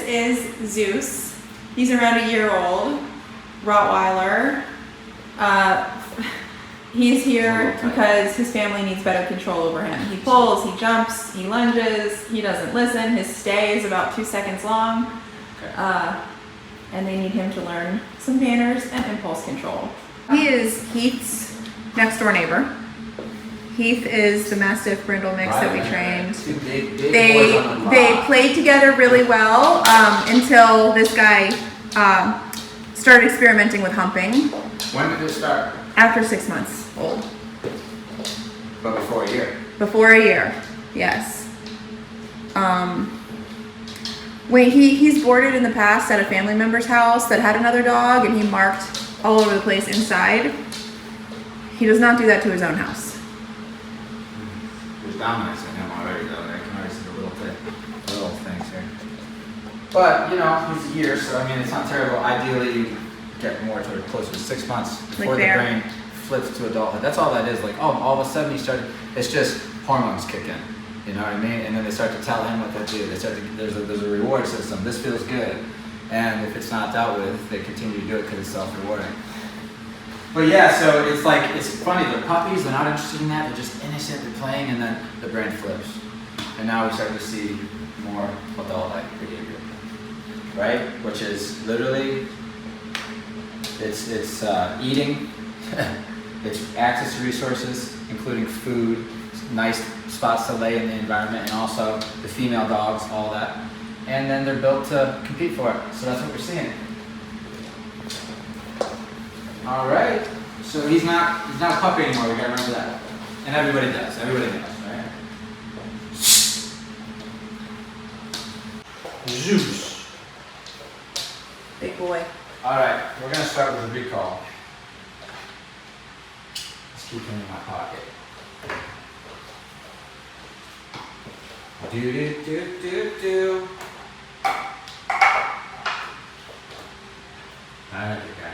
is Zeus. He's around a year old, Rottweiler. He's here because his family needs better control over him. He pulls, he jumps, he lunges, he doesn't listen. His stay is about 2 seconds long. Okay. And they need him to learn some manners and impulse control. He is Heath's next door neighbor. Heath is the Mastiff Brindle mix that we trained. They played together really well until this guy started experimenting with humping. When did this start? After 6 months old. But before a year. Before a year, yes. When he's boarded in the past at a family member's house that had another dog, and he marked all over the place inside. He does not do that to his own house. There's dominance in him already, though. I can already see the little things here. But you know, he's a year, so I mean, it's not terrible. Ideally, you get more toward closer to 6 months before the brain flips to adulthood. That's all that is. Like, oh, all of a sudden he started. It's just hormones kick in. You know what I mean? And then they start to tell him what to do. They start to, there's a reward system. This feels good. And if it's not dealt with, they continue to do it because it's self-rewarding. But yeah, so it's like, it's funny. The puppies, they're not interested in that. They're just innocent. They're playing, and then the brain flips. And now we start to see more adult-like behavior, right? Which is literally, it's eating, it's access to resources, including food, nice spots to lay in the environment, and also the female dogs, all that. And then they're built to compete for it. So that's what we're seeing. All right. So he's not a puppy anymore. We gotta remember that. And everybody does. Everybody does, right? Zeus. Big boy. All right. We're gonna start with the recall. Let's keep him in my pocket. Do. Alright, okay.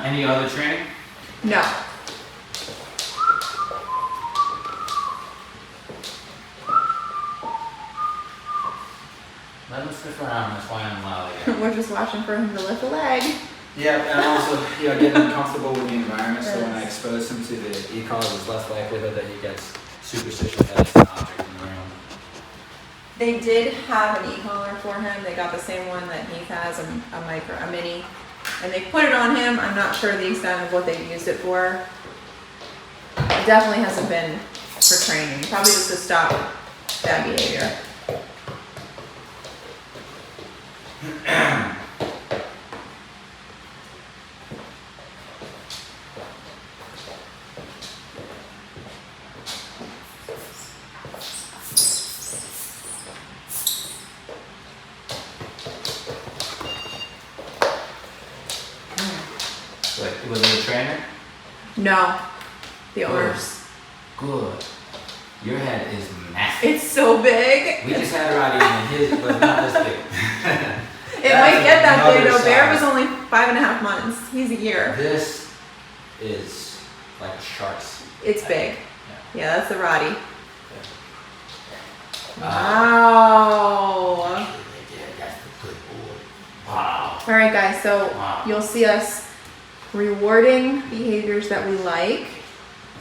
Any other training? No. Let him sniff around, that's why I'm loud again. We're just watching for him to lift a leg. Yeah, and also, getting him comfortable with the environment, so when I expose him to the e-collar, there's less likelihood that he gets superstitious as an object in the room. They did have an e-collar for him. They got the same one that Heath has, a mini. And they put it on him. I'm not sure the extent of what they used it for. It definitely hasn't been for training. Probably just to stop bad behavior. Was it a trainer? No, the owners. Good. Your head is massive. It's so big. We just had Roddy and his was not this big. It might get that big though. Bear was only 5.5 months. He's a year. This is like a shark's. It's big. Yeah, that's the Roddy. Wow. Wow. That's the good boy. Wow. All right, guys. So you'll see us rewarding behaviors that we like,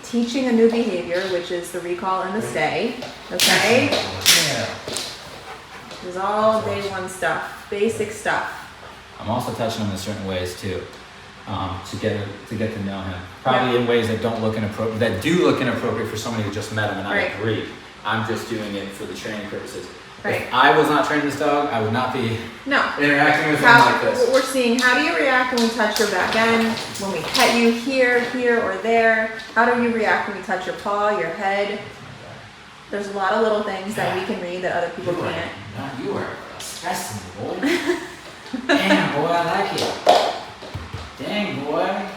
teaching a new behavior, which is the recall and the stay. Okay? Yeah. This is all day one stuff, basic stuff. I'm also touching on in certain ways too, to get to know him. Probably in ways that don't look inappropriate, that do look inappropriate for somebody who just met him, and I agree. I'm just doing it for the training purposes. Right. If I was not training this dog, I would not be interacting with him like this. We're seeing, how do you react when we touch your back end, when we pet you here, or there? How do you react when we touch your paw, your head? There's a lot of little things that we can read that other people can't. You are a specimen, boy. Damn, boy, I like it. Dang, boy.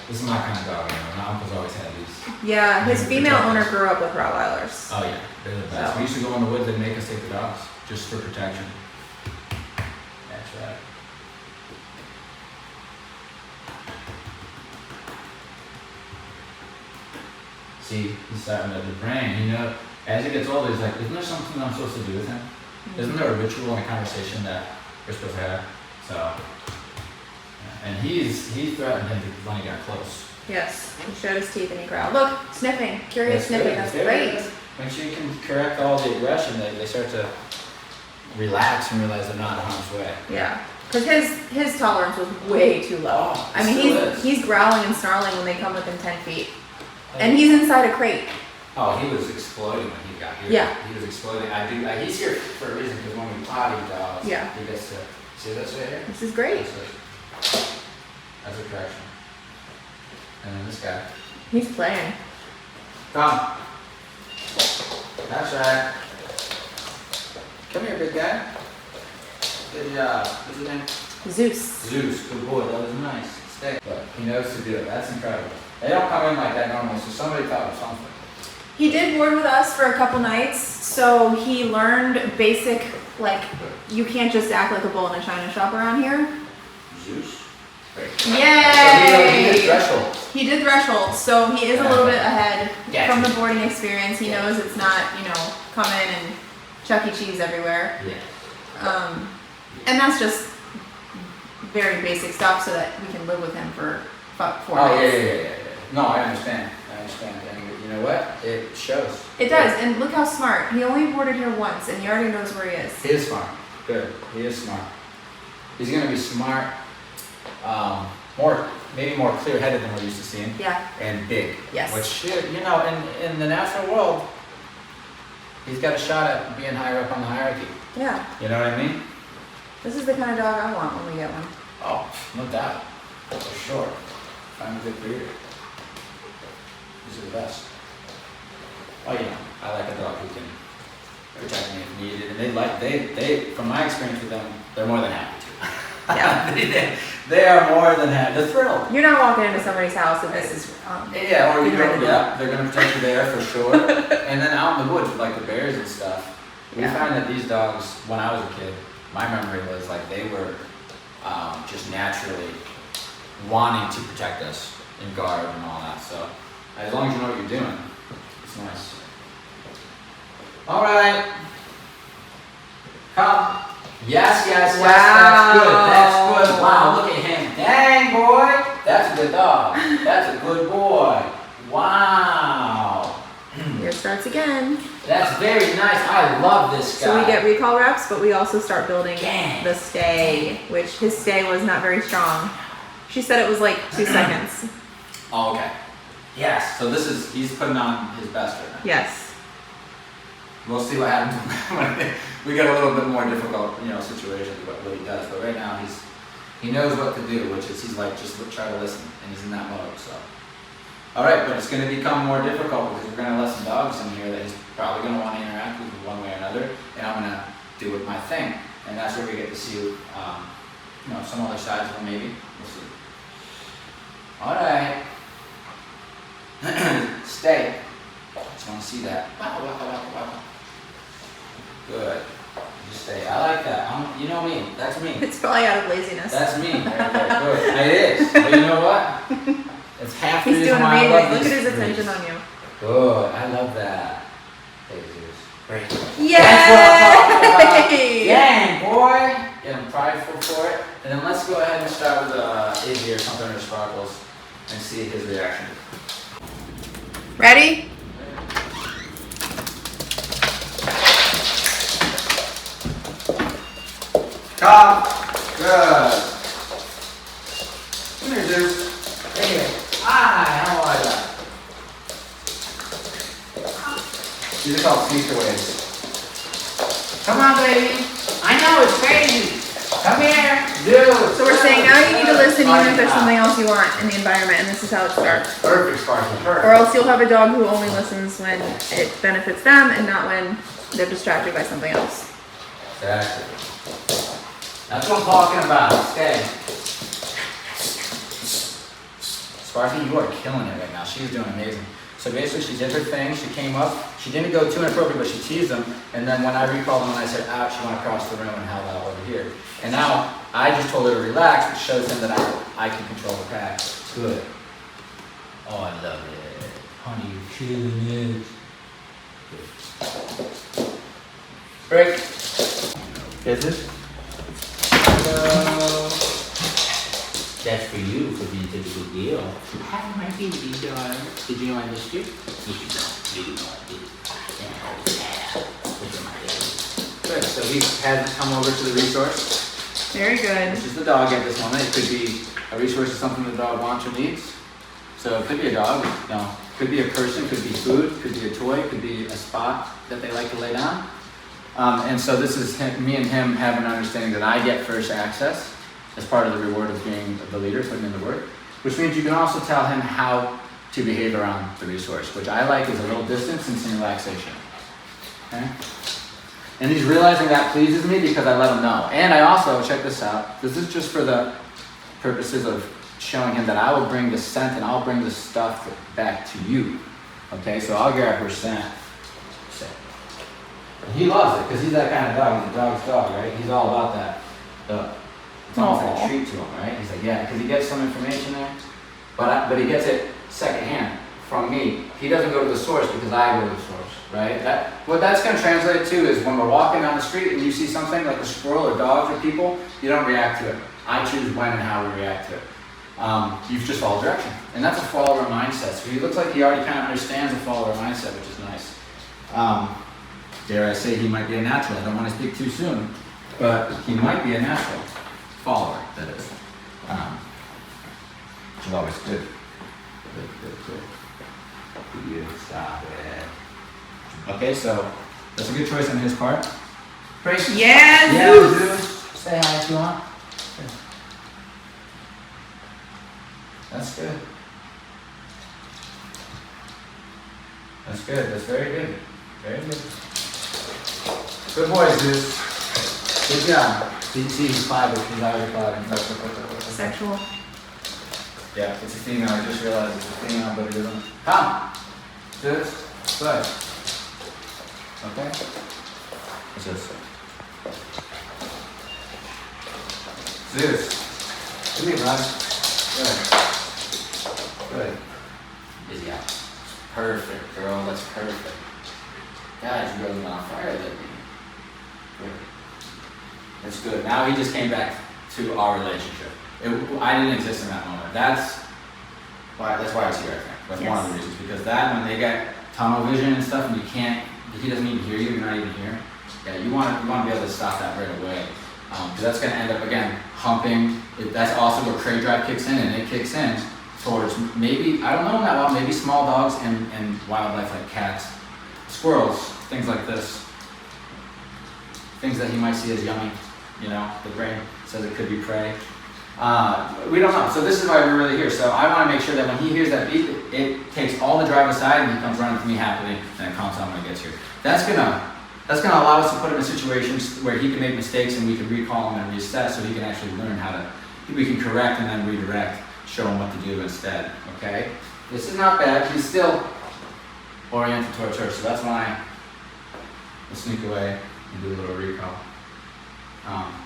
This is my kind of dog, My uncle's always had these. Yeah, his female owner grew up with Rottweilers. Oh yeah, they're the best. We used to go in the woods and make us take the dogs, just for protection. That's right. See, he's starting to the brain, as he gets older, he's like, isn't there something I'm supposed to do with him? Isn't there a ritual and a conversation that we're supposed to have? So, and he threatened him when he got close. Yes, he showed his teeth and he growled. Look, sniffing, curious sniffing, that's great. Once you can correct all the aggression, they start to relax and realize they're not in harm's way. Yeah, because his tolerance was way too low. Oh, I mean, he's growling and snarling when they come within 10 feet. And he's inside a crate. Oh, he was exploding when he got here. Yeah. He was exploding. He's here for a reason, because when we potty dogs, Yeah. he gets to see this right here? This is great. That's a correction. And then this guy. He's playing. Come. That's right. Come here, big guy. Good job. What's his name? Zeus. Zeus. Good boy. That was nice. Stay. But he knows to do it. That's incredible. They don't come in like that normally, so somebody thought of something. He did board with us for a couple nights, so he learned basic, like, you can't just act like a bull in a china shop around here. Zeus? Great. Yay! So he did threshold. He did threshold, so he is a little bit ahead Gotcha. from the boarding experience. He knows it's not, come in and Chuck E. Cheese everywhere. Yeah. And that's just very basic stuff so that we can live with him for 4 Oh, nights. yeah. No, I understand. And you know what? It shows. It does, and look how smart. He only boarded here once, and he already knows where he is. He is smart. Good. He is smart. He's going to be smart, maybe more clear-headed than we're used to seeing. Yeah. And big. Yes. Which, in the natural world, he's got a shot at being higher up on the hierarchy. Yeah. You know what I mean? This is the kind of dog I want when we get one. Oh, no doubt. For sure. Find a good breeder. These are the best. Oh, I like a dog who can protect me if needed. And they from my experience with them, they're more than happy to. Yeah. they are more than happy. They're thrilled. You're not walking into somebody's house if this is Yeah, or behind the door. they're going to protect you there for sure. And then out in the woods, like the bears and stuff, we find that these dogs, when I was a kid, my memory was like they were just naturally wanting to protect us and guard and all that. So as long as you know what you're doing, it's nice. All right. Come. Yes. Wow. That's good. Wow, look at him. Dang, boy. That's a good dog. That's a good boy. Wow. Here starts again. That's very nice. I love this guy. So we get recall reps, but we also start building Dang. the stay, which his stay was not very strong. She said it was like 2 seconds. Oh, okay. Yes. So he's putting on his best right now. Yes. We'll see what happens when we get a little bit more difficult, situations, what he does. But right now he knows what to do, which is he's like, just try to listen, and he's in that mode, so. All right, but it's going to become more difficult because we're going to let some dogs in here that he's probably going to want to interact with one way or another, and I'm going to do it my thing. And that's where we get to see, some other sides of him maybe. We'll see. All right. Stay. Just want to see that. Good. Just stay. I like that. You know me. That's me. It's probably out of laziness. That's me. Right there. Good. It is. But you know what? It's half the He's reason doing why I love amazing. Look these at his breeds. attention on you. Good. I love that. Hey, Zeus. Great. Yay! That's what I'm talking about. Dang, boy. Get him prideful for it. And then let's go ahead and start with Izzy or something or Sparkles and see his reaction. Ready? Come. Good. Come here, Zeus. Hey. Hi, how are ya? These are called sneaker waves. Come on, baby. I know, it's crazy. Come here. Zeus. So we're saying now you need to listen even if there's something else you want in the environment, and this is how it starts. Perfect, Sparky. Perfect. Or else you'll have a dog who only listens when it benefits them and not when they're distracted by something else. Exactly. That's what I'm talking about. Stay. Sparky, you are killing it right now. She's doing amazing. So basically, she did her thing. She came up. She didn't go too inappropriate, but she teased him. And then when I recalled him and I said, ouch, she went across the room and held out over here. And now I just told her to relax, which shows him that I can control the pack. Good. Oh, I love it. Honey, you're killing it. Good. Break. Kisses. That's for you for being such a good deal. Happy my baby darling. Did you know I missed you? Yes, you know. You know I did. Yeah. Look at my baby. Good. So he has come over to the resource. Very good. This is the dog at this moment. It could be a resource of something the dog wants or needs. So it could be a dog, no. Could be a person, could be food, could be a toy, could be a spot that they like to lay down. And so this is me and him having an understanding that I get first access as part of the reward of being the leader, putting in the work, which means you can also tell him how to behave around the resource, which I like is a little distance and some relaxation. Okay? And he's realizing that pleases me because I let him know. And I also, check this out, this is just for the purposes of showing him that I will bring the scent and I'll bring the stuff back to you. Okay, so I'll grab her scent. He loves it because he's that kind of dog. He's a dog's dog, right? He's all about that. It's almost like a treat to him, right? He's like, yeah, because he gets some information there, but he gets it secondhand from me. He doesn't go to the source because I go to the source, right? What that's going to translate to is when we're walking down the street and you see something like a squirrel or dogs or people, you don't react to it. I choose when and how we react to it. You've just followed direction, and that's a follower mindset. So he looks like he already kind of understands the follower mindset, which is nice. Dare I say he might be a natural. I don't want to speak too soon, but he might be a natural follower, that is. Which is always good. Good. You stop it. Okay, so that's a good choice on his part. Great. Yes! Yeah, Zeus. Say hi if you want. That's good. That's good. That's very good. Very good. Good boy, Zeus. Good job. He's 5, but he's already 5. Sexual. Yeah, it's a female. I just realized it's a female, but it isn't. Come! Zeus. Good. Okay? What's this? Zeus. Come here, bud. Good. Good. Busy out. Perfect, girl. That's perfect. Guys, you really went on fire that day. Good. That's good. Now he just came back to our relationship. I didn't exist in that moment. That's why I was here, I think. That's one of the reasons. Because that, when they get tunnel vision and stuff, and he doesn't even hear you, you're not even here. Yeah, you want to be able to stop that right away. Because that's going to end up, again, humping. That's also where prey drive kicks in, and it kicks in towards maybe, I don't know that well, maybe small dogs and wildlife like cats, squirrels, things like this. Things that he might see as yummy, you know, the brain says it could be prey. We don't know. So this is why we're really here. So I want to make sure that when he hears that beep, it takes all the drive aside and he comes running to me happily and it calms down when he gets here. That's gonna allow us to put him in situations where he can make mistakes and we can recall him and reset so he can actually learn we can correct and then redirect, show him what to do instead, okay? This is not bad. He's still oriented towards her, so that's why we'll sneak away and do a little recall.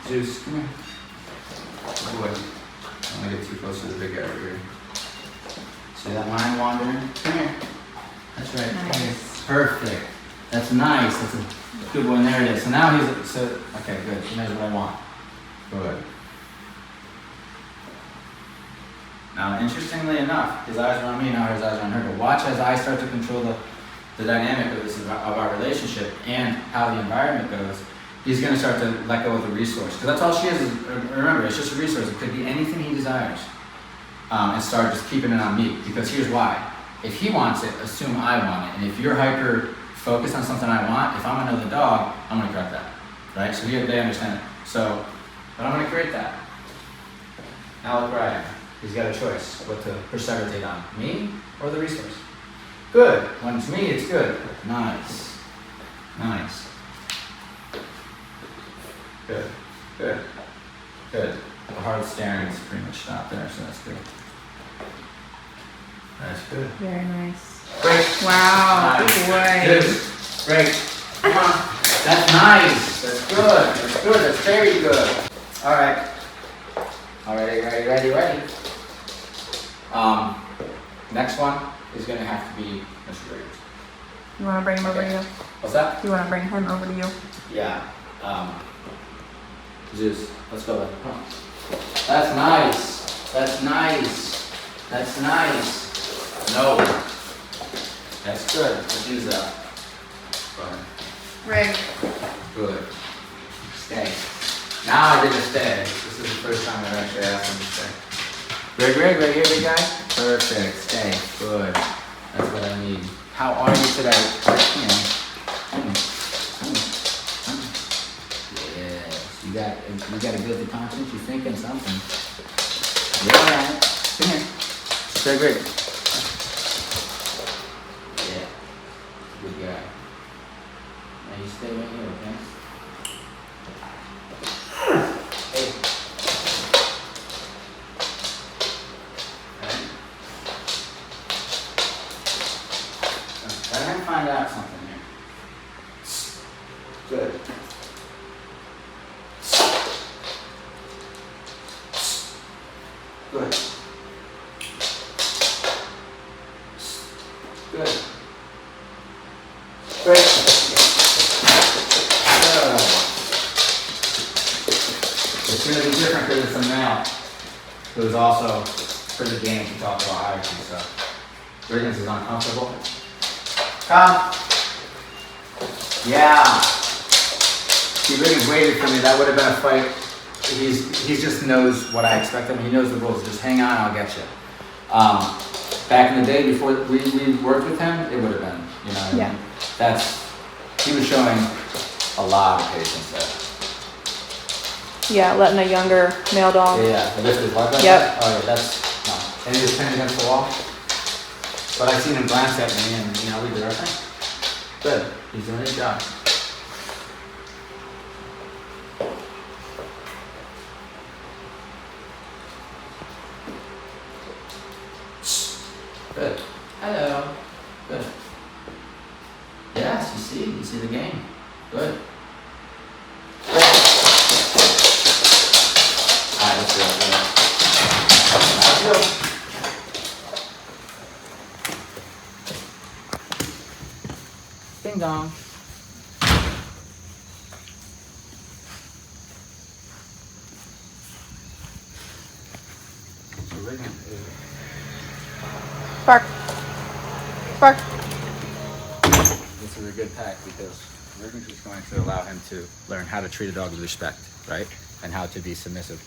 Zeus, come here. Oh boy, I don't want to get too close to the big guy over here. See that mind wandering? Come here. That's right. Nice. Come here. Perfect. That's nice. That's a good one. There it is. So now okay, good. There's what I want. Good. Now, interestingly enough, his eyes are on me, now his eyes are on her. But watch as I start to control the dynamic of our relationship and how the environment goes. He's going to start to let go of the resource. Because that's all she is, remember, it's just a resource. It could be anything he desires. And start just keeping it on me. Because here's why. If he wants it, assume I want it. And if you're hyper focused on something I want, if I'm another dog, I'm going to correct that. Right? So they understand it. So, but I'm going to create that. Now look where I am. He's got a choice. What to precipitate on. Me or the resource. Good. When it's me, it's good. Nice. Nice. Good. Good. Good. The hard staring is pretty much stopped there, so that's good. That's good. Very nice. Great. Wow. Nice. Good boy. Good. Great. Come on. That's nice. That's good. That's good. That's very good. All right. All right. Ready. Next one is going to have to be Mr. Graves. You want to bring him over to you? What's that? You want to bring him over to you? Yeah. Zeus, let's go, buddy. Come on. That's nice. That's nice. That's nice. No. That's good. Let's use that. Fine. Rig. Good. Stay. Now I did a stay. This is the first time I've actually asked him to stay. Rig, right here, big guy. Perfect. Stay. Good. That's what I need. How are you today? Yes. You got a guilty conscience. You're thinking something. You're all right. Come here. Stay great. Yeah. Good guy. Now you stay right here, okay? Hey. Alright. Let him find out something here. Good. Good. Good. Great. It's going to be different because it's a male who's also pretty game to talk about hierarchy, so Riggins is uncomfortable. Come. Yeah. See, Riggins waited for me. That would have been a fight. He just knows what I expect of him. He knows the rules. Just hang on, I'll get you. Back in the day before we worked with him, it would have been, you know what I mean? He was showing a lot of patience there. Yeah, letting a younger male dog. Yeah, lift his leg like that? Oh yeah, that's, no. And he was pinned against the wall. But I seen him glance at me and, you know, we did our thing. Good, he's doing his job. Good. Hello. Good. Yes, you see the game. Good. Alright, let's do it. Let's go. Ding dong. So we're gonna Spark. Spark. This is a good pack because we're just going to allow him to learn how to treat a dog with respect, right? And how to be submissive.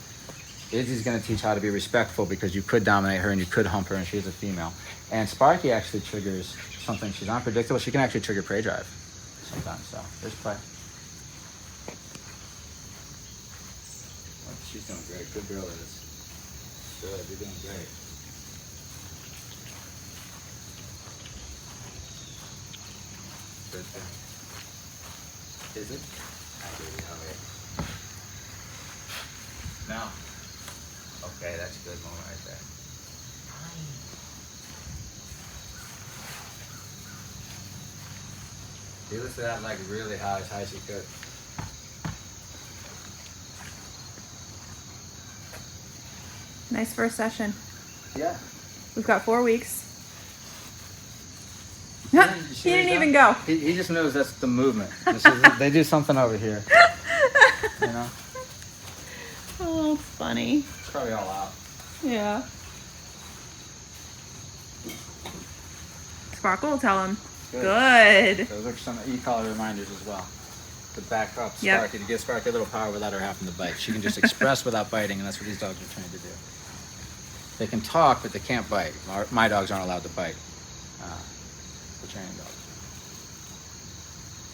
Izzy's going to teach how to be respectful because you could dominate her and you could hump her and she's a female. And Sparky actually triggers something. She's unpredictable. She can actually trigger prey drive sometimes. So there's play. Oh, she's doing great. Good girl it is. Good. You're doing great. Good thing. Is it? I do. Oh, yeah. No. Okay, that's a good moment right there. He lifted that leg really high, as high as he could. Nice first session. Yeah. We've got 4 weeks. Yeah, He didn't even go. He just knows that's the movement. They do something over here. You know? Oh, it's funny. It's probably all out. Yeah. Sparkle will tell him. Good. Those are some e-collar reminders as well. To back up Sparky, Yep. to give Sparky a little power without her having to bite. She can just express without biting, and that's what these dogs are trained to do. They can talk, but they can't bite. My dogs aren't allowed to bite. The training dogs.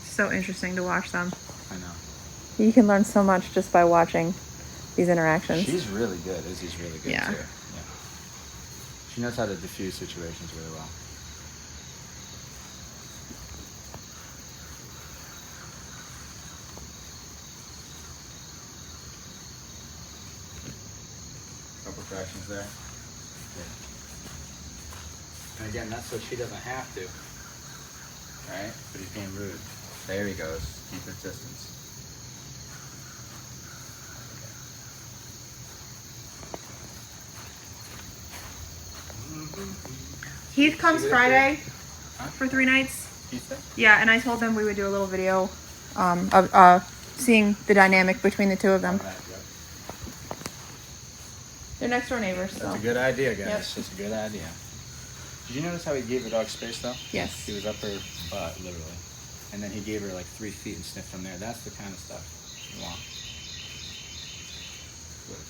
So interesting to watch them. I know. You can learn so much just by watching these interactions. She's really good. Izzy's really good Yeah. too. Yeah. She knows how to diffuse situations really well. Couple fractions there. Good. And again, that's so she doesn't have to. Right? But he's being rude. There he goes. Keep his distance. Heath comes Friday Huh? for 3 nights. Pizza? Yeah, and I told them we would do a little video of seeing the dynamic between the two of them. Yep. They're next door neighbors. That's So. a good idea, guys. Yep. That's a good idea. Did you notice how he gave the dog space, though? Yes. He was up her butt, literally. And then he gave her like 3 feet and sniffed from there. That's the kind of stuff you want. Good.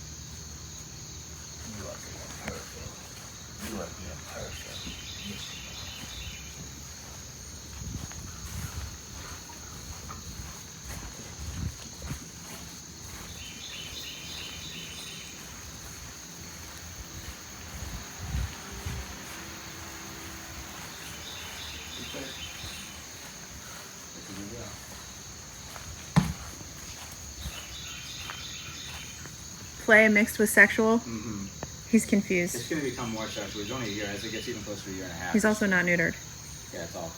You are being perfect. You are being perfect. Play mixed with sexual. Mm-hmm. He's confused. It's going to become more sexual. He's only a year. As it gets even closer to a year and a half. He's also not neutered. Yeah, it's all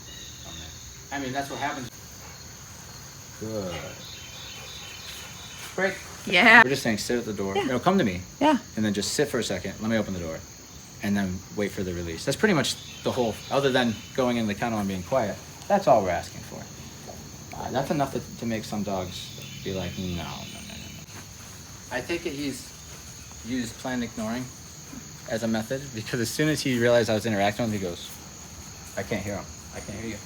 on there. I mean, that's what happens. Good. Break. Yeah. We're just saying sit at the door. Yeah. No, come to me. Yeah. And then just sit for a second. Let me open the door. And then wait for the release. That's pretty much the whole, other than going in the kennel and being quiet, that's all we're asking for. That's enough to make some dogs be like, no. I take it he's used planned ignoring as a method, because as soon as he realized I was interacting with him, he goes, I can't hear him. I can't hear you.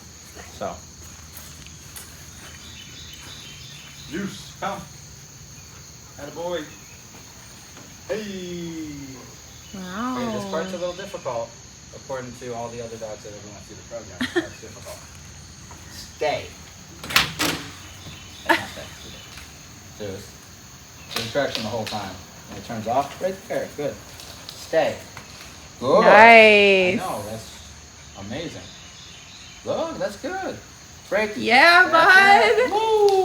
So. Zeus, come. Attaboy. Hey. Wow. Okay, this part's a little difficult, according to all the other dogs that ever went through the program. That's difficult. Stay. That's not stay. Zeus. Instruction the whole time. And it turns off right there. Good. Stay. Good. Nice. I know, that's amazing. Look, that's good. Break. Yeah, That's bud. it. Woo.